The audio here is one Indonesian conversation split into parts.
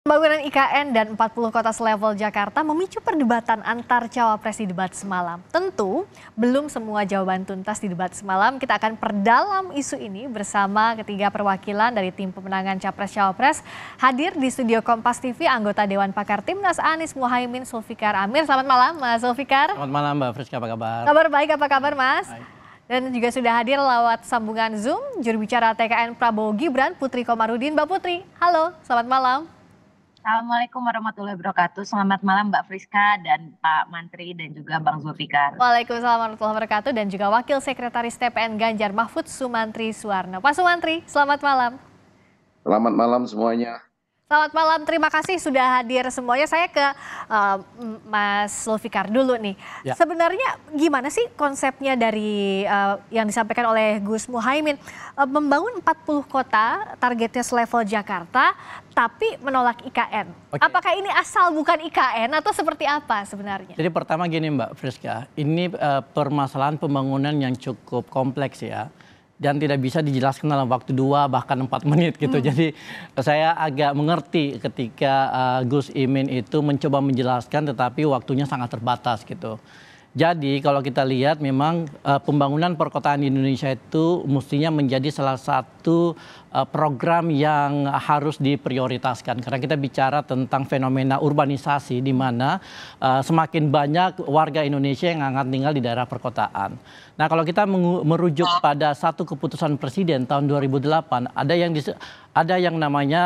Pembangunan IKN dan 40 kota selevel Jakarta memicu perdebatan antar cawapres di debat semalam. Tentu belum semua jawaban tuntas di debat semalam. Kita akan perdalam isu ini bersama ketiga perwakilan dari tim pemenangan Capres-Cawapres. Hadir di studio Kompas TV anggota Dewan Pakar Timnas Anies Muhaimin Zulfikar Amir. Selamat malam Mas Zulfikar. Selamat malam Mbak Friska, apa kabar? Kabar baik, apa kabar Mas? Baik. Dan juga sudah hadir lewat sambungan Zoom juru bicara TKN Prabowo Gibran, Putri Komarudin. Mbak Putri, halo, selamat malam. Assalamualaikum warahmatullahi wabarakatuh. Selamat malam Mbak Friska dan Pak Mantri dan juga Bang Zulfikar. Waalaikumsalam warahmatullahi wabarakatuh dan juga Wakil Sekretaris TPN Ganjar Mahfud Sumantri Suwarno. Pak Sumantri, selamat malam. Selamat malam semuanya. Selamat malam, terima kasih sudah hadir semuanya. Saya ke Mas Zulfikar dulu nih. Ya. Sebenarnya gimana sih konsepnya dari yang disampaikan oleh Gus Muhaimin? Membangun 40 kota, targetnya selevel Jakarta, tapi menolak IKN. Okay. Apakah ini asal bukan IKN atau seperti apa sebenarnya? Jadi pertama gini Mbak Friska, ini permasalahan pembangunan yang cukup kompleks ya. Dan tidak bisa dijelaskan dalam waktu 2 bahkan 4 menit gitu. Jadi saya agak mengerti ketika Gus Imin itu mencoba menjelaskan tetapi waktunya sangat terbatas gitu. Jadi kalau kita lihat memang pembangunan perkotaan di Indonesia itu mestinya menjadi salah satu program yang harus diprioritaskan. Karena kita bicara tentang fenomena urbanisasi di mana semakin banyak warga Indonesia yang akan tinggal di daerah perkotaan. Nah kalau kita merujuk pada satu keputusan Presiden tahun 2008, ada yang namanya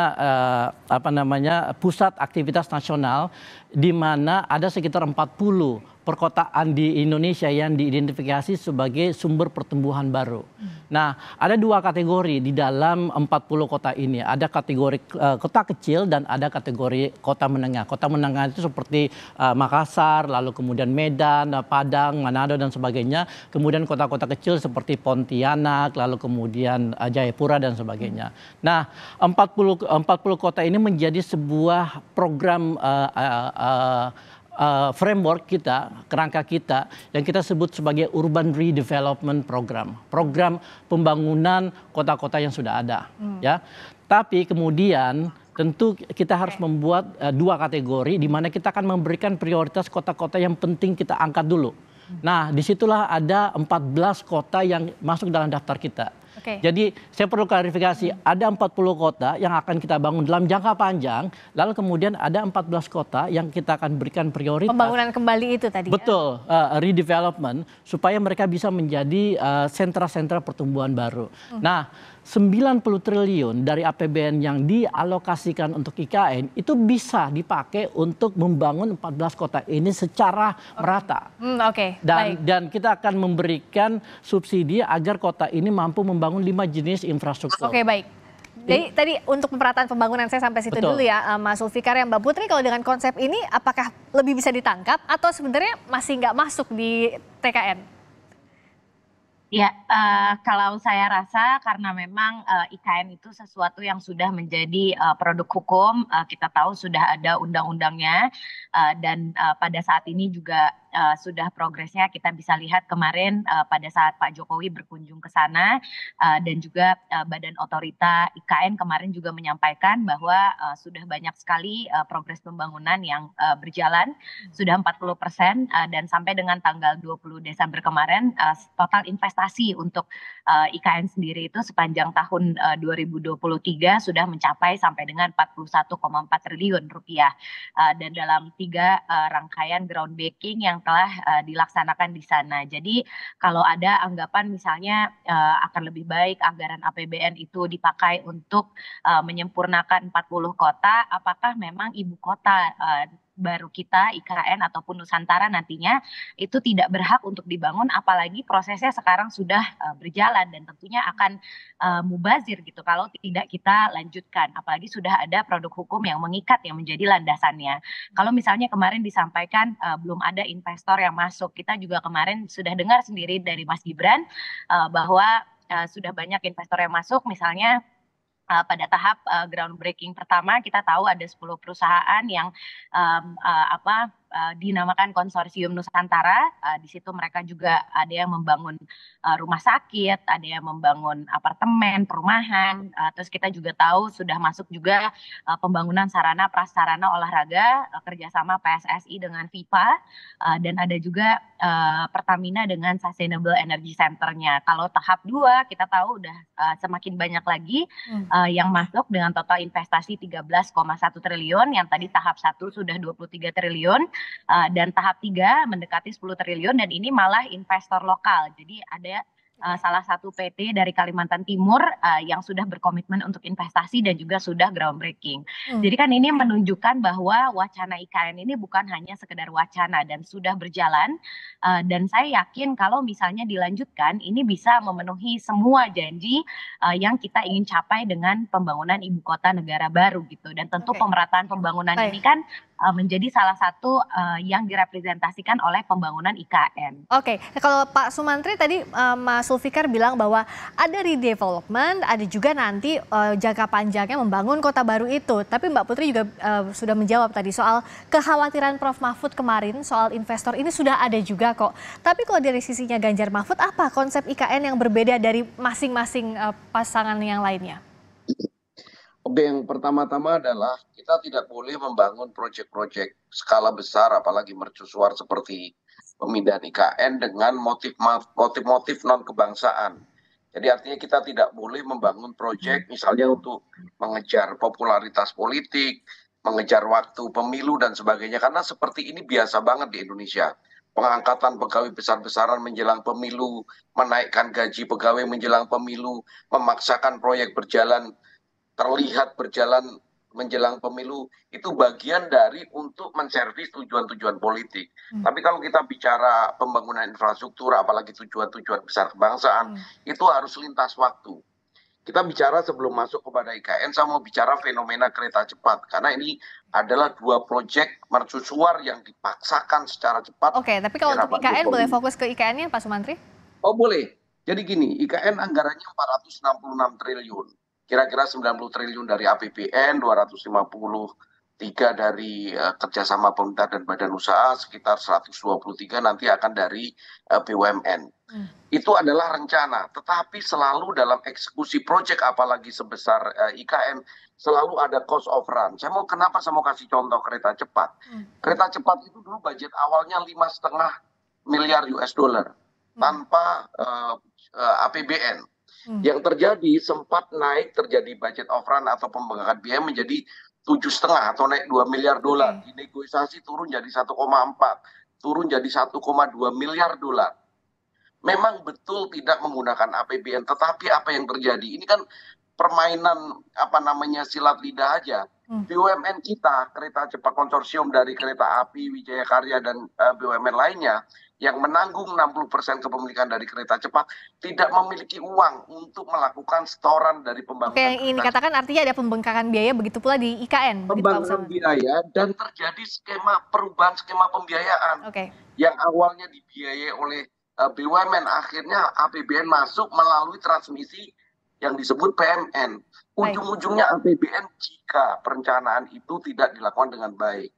pusat aktivitas nasional di mana ada sekitar 40 perkotaan di Indonesia yang diidentifikasi sebagai sumber pertumbuhan baru. Nah, ada 2 kategori di dalam 40 kota ini. Ada kategori kota kecil dan ada kategori kota menengah. Kota menengah itu seperti Makassar, lalu kemudian Medan, Padang, Manado dan sebagainya. Kemudian kota-kota kecil seperti Pontianak, lalu kemudian Jayapura dan sebagainya. Nah, 40 kota ini menjadi sebuah program framework kita, kerangka kita yang kita sebut sebagai Urban Redevelopment Program. Program pembangunan kota-kota yang sudah ada. Ya. Tapi kemudian tentu kita harus membuat 2 kategori di mana kita akan memberikan prioritas kota-kota yang penting kita angkat dulu. Nah, disitulah ada 14 kota yang masuk dalam daftar kita. Jadi saya perlu klarifikasi, ada 40 kota yang akan kita bangun dalam jangka panjang, lalu kemudian ada 14 kota yang kita akan berikan prioritas. Pembangunan kembali itu tadi. Betul, redevelopment supaya mereka bisa menjadi sentra-sentra pertumbuhan baru. Nah, 90 triliun dari APBN yang dialokasikan untuk IKN itu bisa dipakai untuk membangun 14 kota ini secara merata. Dan kita akan memberikan subsidi agar kota ini mampu membangun 5 jenis infrastruktur. Oke, baik. Jadi tadi untuk pemerataan pembangunan saya sampai situ dulu ya Mas Zulfikar. Ya Mbak Putri, kalau dengan konsep ini apakah lebih bisa ditangkap atau sebenarnya masih nggak masuk di TKN? Ya, kalau saya rasa karena memang IKN itu sesuatu yang sudah menjadi produk hukum, kita tahu sudah ada undang-undangnya dan pada saat ini juga sudah progresnya kita bisa lihat kemarin pada saat Pak Jokowi berkunjung ke sana dan juga Badan Otorita IKN kemarin juga menyampaikan bahwa sudah banyak sekali progres pembangunan yang berjalan, sudah 40% dan sampai dengan tanggal 20 Desember kemarin total investasi untuk IKN sendiri itu sepanjang tahun 2023 sudah mencapai sampai dengan 41,4 triliun rupiah dan dalam 3 rangkaian groundbreaking yang telah dilaksanakan di sana. Jadi kalau ada anggapan misalnya akan lebih baik anggaran APBN itu dipakai untuk menyempurnakan 40 kota, apakah memang ibu kota baru kita IKN ataupun Nusantara nantinya itu tidak berhak untuk dibangun, apalagi prosesnya sekarang sudah berjalan dan tentunya akan mubazir gitu kalau tidak kita lanjutkan, apalagi sudah ada produk hukum yang mengikat yang menjadi landasannya. Kalau misalnya kemarin disampaikan belum ada investor yang masuk, kita juga kemarin sudah dengar sendiri dari Mas Gibran bahwa sudah banyak investor yang masuk, misalnya pada tahap groundbreaking pertama kita tahu ada 10 perusahaan yang dinamakan Konsorsium Nusantara. Di situ mereka juga ada yang membangun rumah sakit, ada yang membangun apartemen, perumahan. Terus kita juga tahu sudah masuk juga pembangunan sarana prasarana olahraga kerjasama PSSI dengan FIFA, dan ada juga Pertamina dengan Sustainable Energy Center-nya. Kalau tahap 2 kita tahu udah semakin banyak lagi yang masuk dengan total investasi 13,1 triliun, yang tadi tahap 1 sudah 23 triliun, dan tahap 3 mendekati 10 triliun, dan ini malah investor lokal. Jadi ada salah satu PT dari Kalimantan Timur yang sudah berkomitmen untuk investasi dan juga sudah groundbreaking. Jadi kan ini menunjukkan bahwa wacana IKN ini bukan hanya sekedar wacana dan sudah berjalan, dan saya yakin kalau misalnya dilanjutkan ini bisa memenuhi semua janji yang kita ingin capai dengan pembangunan ibu kota negara baru gitu. Dan tentu pemerataan pembangunan ini kan menjadi salah satu yang direpresentasikan oleh pembangunan IKN. Oke, kalau Pak Sumantri tadi Mas Zulfikar bilang bahwa ada redevelopment, ada juga nanti jangka panjangnya membangun kota baru itu. Tapi Mbak Putri juga sudah menjawab tadi soal kekhawatiran Prof Mahfud kemarin soal investor ini sudah ada juga kok. Tapi kalau dari sisinya Ganjar Mahfud, apa konsep IKN yang berbeda dari masing-masing pasangan yang lainnya? Oke, yang pertama-tama adalah kita tidak boleh membangun proyek-proyek skala besar, apalagi mercusuar seperti pemindahan IKN dengan motif-motif non-kebangsaan. Jadi artinya kita tidak boleh membangun proyek misalnya untuk mengejar popularitas politik, mengejar waktu pemilu dan sebagainya. Karena seperti ini biasa banget di Indonesia. Pengangkatan pegawai besar-besaran menjelang pemilu, menaikkan gaji pegawai menjelang pemilu, memaksakan proyek terlihat berjalan menjelang pemilu, itu bagian dari untuk menservis tujuan-tujuan politik. Tapi kalau kita bicara pembangunan infrastruktur, apalagi tujuan-tujuan besar kebangsaan, itu harus lintas waktu. Kita bicara sebelum masuk kepada IKN, saya mau bicara fenomena kereta cepat. Karena ini adalah 2 proyek mercusuar yang dipaksakan secara cepat. Oke, tapi kalau untuk IKN boleh fokus ke IKN-nya Pak Sumantri? Oh boleh. Jadi gini, IKN anggarannya 466 triliun. Kira-kira 90 triliun dari APBN, 253 dari kerjasama pemerintah dan badan usaha, sekitar 123 nanti akan dari BUMN. Itu adalah rencana, tetapi selalu dalam eksekusi proyek apalagi sebesar IKN, selalu ada cost of run. Saya mau kasih contoh kereta cepat. Kereta cepat itu dulu budget awalnya 5,5 miliar US dollar tanpa APBN. Yang terjadi sempat terjadi budget overrun atau pembengkakan biaya menjadi 7,5 atau naik 2 miliar dolar. Dinegosiasi turun jadi 1,4, turun jadi 1,2 miliar dolar. Memang betul tidak menggunakan APBN, tetapi apa yang terjadi? Ini kan permainan silat lidah aja. BUMN kita, kereta cepat konsorsium dari kereta api, Wijaya Karya dan BUMN lainnya yang menanggung 60% kepemilikan dari kereta cepat tidak memiliki uang untuk melakukan setoran dari pembangunan. Oke, yang ini katakan artinya ada pembengkakan biaya, begitu pula di IKN. Pembangkangan biaya dan terjadi perubahan skema pembiayaan. Yang awalnya dibiayai oleh BUMN, akhirnya APBN masuk melalui transmisi yang disebut PMN. Ujung-ujungnya APBN jika perencanaan itu tidak dilakukan dengan baik.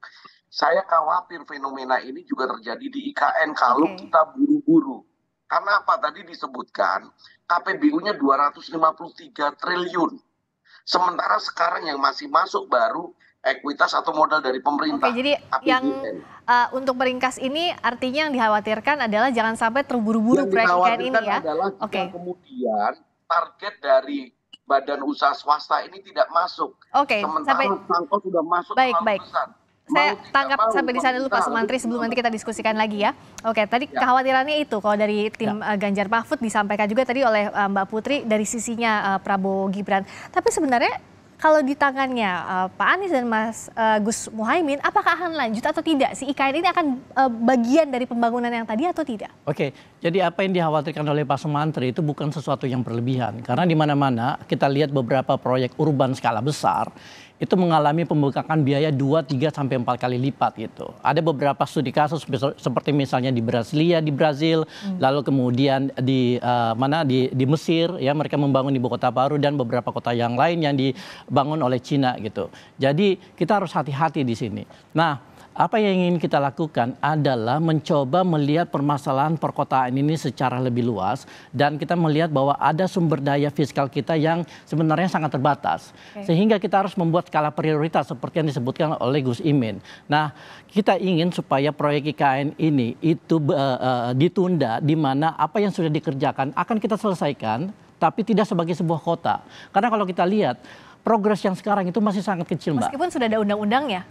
Saya khawatir fenomena ini juga terjadi di IKN kalau kita buru-buru. Karena apa? Tadi disebutkan KPBU-nya 253 triliun. Sementara sekarang yang masih masuk baru ekuitas atau modal dari pemerintah. Oke, jadi APBN. Yang untuk meringkas ini artinya yang dikhawatirkan adalah jangan sampai terburu-buru proyek IKN ini ya. Adalah kemudian target dari badan usaha swasta ini tidak masuk. Sementara Sangko sudah masuk terlalu besar. Saya tangkap sampai di sana dulu Pak Sumantri sebelum nanti kita diskusikan lagi ya. Oke, tadi kekhawatirannya itu kalau dari tim Ganjar Mahfud disampaikan juga tadi oleh Mbak Putri dari sisinya Prabowo Gibran. Tapi sebenarnya kalau di tangannya Pak Anies dan Mas Gus Muhaimin, apakah akan lanjut atau tidak? Si IKN ini akan bagian dari pembangunan yang tadi atau tidak? Oke, jadi apa yang dikhawatirkan oleh Pak Sumantri itu bukan sesuatu yang berlebihan. Karena di mana-mana kita lihat beberapa proyek urban skala besar, itu mengalami pembengkakan biaya 2, 3, sampai 4 kali lipat gitu. Ada beberapa studi kasus seperti misalnya di Brasilia, di Brazil, lalu kemudian di Mesir ya, mereka membangun ibu kota baru dan beberapa kota yang lain yang di dibangun oleh Cina gitu. Jadi kita harus hati-hati di sini. Nah, apa yang ingin kita lakukan adalah mencoba melihat permasalahan perkotaan ini secara lebih luas dan kita melihat bahwa ada sumber daya fiskal kita yang sebenarnya sangat terbatas. Sehingga kita harus membuat skala prioritas seperti yang disebutkan oleh Gus Imin. Nah, kita ingin supaya proyek IKN ini itu ditunda, di mana apa yang sudah dikerjakan akan kita selesaikan, tapi tidak sebagai sebuah kota. Karena kalau kita lihat progres yang sekarang itu masih sangat kecil, Mbak. Meskipun sudah ada undang-undangnya.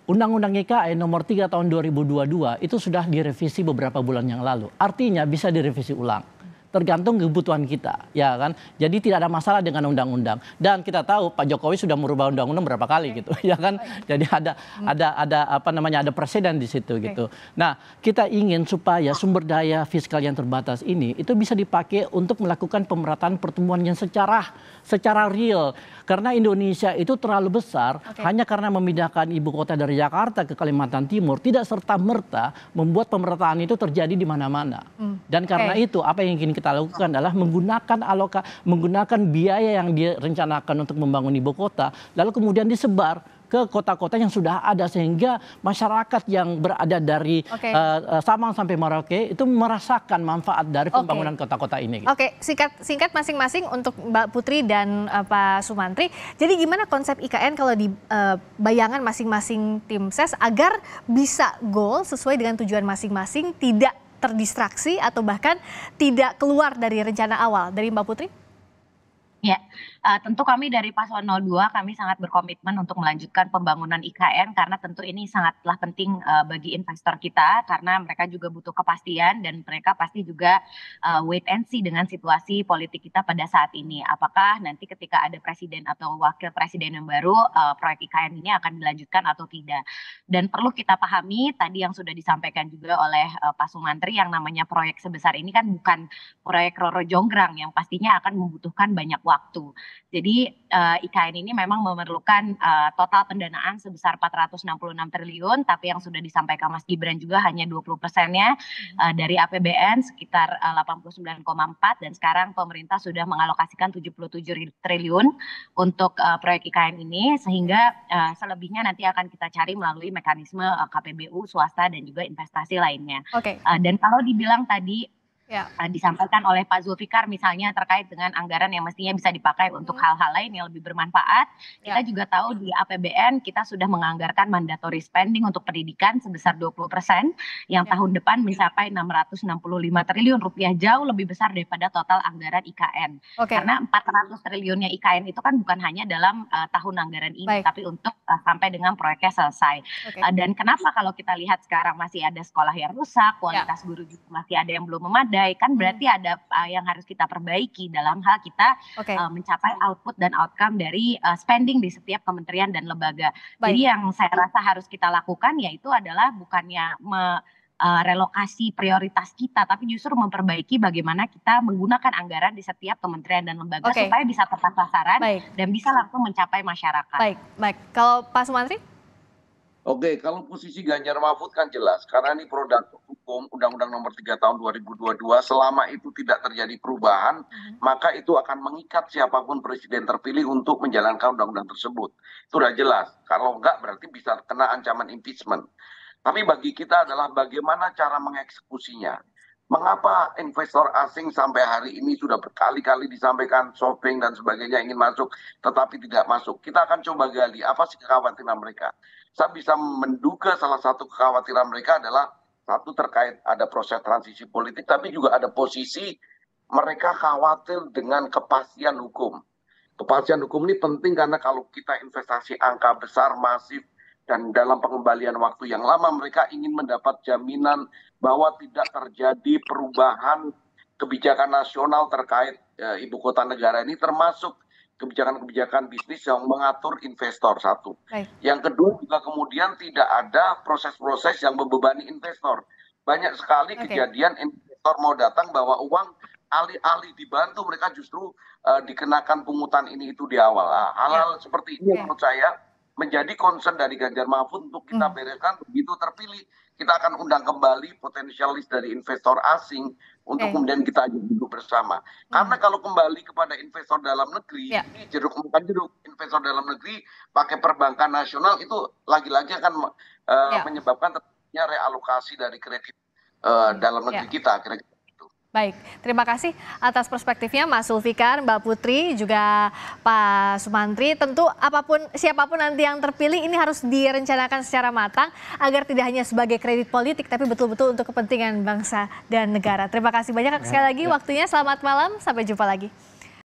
Undang-undang IKN nomor 3 tahun 2022 itu sudah direvisi beberapa bulan yang lalu. Artinya bisa direvisi ulang. Tergantung kebutuhan kita, ya kan? Jadi tidak ada masalah dengan undang-undang. Dan kita tahu Pak Jokowi sudah merubah undang-undang berapa kali gitu, ya kan? Jadi ada presiden di situ gitu. Nah, kita ingin supaya sumber daya fiskal yang terbatas ini itu bisa dipakai untuk melakukan pemerataan pertumbuhan yang secara real. Karena Indonesia itu terlalu besar hanya karena memindahkan ibu kota dari Jakarta ke Kalimantan Timur tidak serta-merta membuat pemerataan itu terjadi di mana-mana. Dan karena itu apa yang ingin kita lakukan adalah menggunakan biaya yang direncanakan untuk membangun ibu kota lalu kemudian disebar ke kota-kota yang sudah ada sehingga masyarakat yang berada dari Sabang sampai Merauke itu merasakan manfaat dari pembangunan kota-kota ini. Oke, singkat masing-masing untuk Mbak Putri dan Pak Sumantri. Jadi gimana konsep IKN kalau di bayangan masing-masing tim ses agar bisa goal sesuai dengan tujuan masing-masing, tidak terdistraksi atau bahkan tidak keluar dari rencana awal. Dari Mbak Putri? Ya, tentu kami dari Paslon 02 kami sangat berkomitmen untuk melanjutkan pembangunan IKN karena tentu ini sangatlah penting bagi investor kita karena mereka juga butuh kepastian dan mereka pasti juga wait and see dengan situasi politik kita pada saat ini. Apakah nanti ketika ada presiden atau wakil presiden yang baru proyek IKN ini akan dilanjutkan atau tidak. Dan perlu kita pahami tadi yang sudah disampaikan juga oleh Pak Sumantri yang namanya proyek sebesar ini kan bukan proyek Roro Jonggrang yang pastinya akan membutuhkan banyak waktu. Jadi IKN ini memang memerlukan total pendanaan sebesar 466 triliun, tapi yang sudah disampaikan Mas Gibran juga hanya 20%-nya dari APBN sekitar 89,4 dan sekarang pemerintah sudah mengalokasikan 77 triliun untuk proyek IKN ini sehingga selebihnya nanti akan kita cari melalui mekanisme KPBU, swasta dan juga investasi lainnya. Dan kalau dibilang tadi disampaikan oleh Pak Zulfikar misalnya terkait dengan anggaran yang mestinya bisa dipakai untuk hal-hal lain yang lebih bermanfaat. Kita juga tahu di APBN kita sudah menganggarkan mandatory spending untuk pendidikan sebesar 20% yang tahun depan mencapai 665 triliun rupiah, jauh lebih besar daripada total anggaran IKN. Karena 400 triliunnya IKN itu kan bukan hanya dalam tahun anggaran ini tapi untuk sampai dengan proyeknya selesai. Dan kenapa kalau kita lihat sekarang masih ada sekolah yang rusak, kualitas guru juga masih ada yang belum memadai, kan berarti ada yang harus kita perbaiki dalam hal kita mencapai output dan outcome dari spending di setiap kementerian dan lembaga. Jadi yang saya rasa harus kita lakukan yaitu adalah bukannya relokasi prioritas kita, tapi justru memperbaiki bagaimana kita menggunakan anggaran di setiap kementerian dan lembaga supaya bisa tepat sasaran dan bisa langsung mencapai masyarakat. Baik. Kalau Pak Sumantri? Oke, kalau posisi Ganjar Mahfud kan jelas, karena ini produk hukum Undang-Undang Nomor 3 Tahun 2022, selama itu tidak terjadi perubahan, maka itu akan mengikat siapapun presiden terpilih untuk menjalankan undang-undang tersebut. Itu sudah jelas, kalau enggak berarti bisa kena ancaman impeachment. Tapi bagi kita adalah bagaimana cara mengeksekusinya. Mengapa investor asing sampai hari ini sudah berkali-kali disampaikan shopping dan sebagainya ingin masuk, tetapi tidak masuk. Kita akan coba gali apa sih kekhawatiran mereka. Saya bisa menduga salah satu kekhawatiran mereka adalah satu terkait ada proses transisi politik, tapi juga ada posisi mereka khawatir dengan kepastian hukum. Kepastian hukum ini penting karena kalau kita investasi angka besar, masif, dan dalam pengembalian waktu yang lama mereka ingin mendapat jaminan bahwa tidak terjadi perubahan kebijakan nasional terkait ibu kota negara ini, termasuk kebijakan-kebijakan bisnis yang mengatur investor satu. Yang kedua juga kemudian tidak ada proses-proses yang membebani investor. Banyak sekali kejadian investor mau datang bawa uang, alih-alih dibantu mereka justru dikenakan pungutan ini itu di awal. Hal-hal seperti ini menurut saya menjadi concern dari Ganjar Mahfud untuk kita bereskan. Begitu terpilih, kita akan undang kembali potensialis dari investor asing untuk kemudian kita ajak duduk bersama. Karena kalau kembali kepada investor dalam negeri, ini jeruk makan jeruk. Investor dalam negeri pakai perbankan nasional itu lagi-lagi akan menyebabkan terjadinya realokasi dari kredit dalam negeri kita, kira-kira. Baik, terima kasih atas perspektifnya Mas Zulfikar, Mbak Putri, juga Pak Sumantri. Tentu siapapun nanti yang terpilih ini harus direncanakan secara matang agar tidak hanya sebagai kredit politik tapi betul-betul untuk kepentingan bangsa dan negara. Terima kasih banyak sekali lagi waktunya. Selamat malam, sampai jumpa lagi.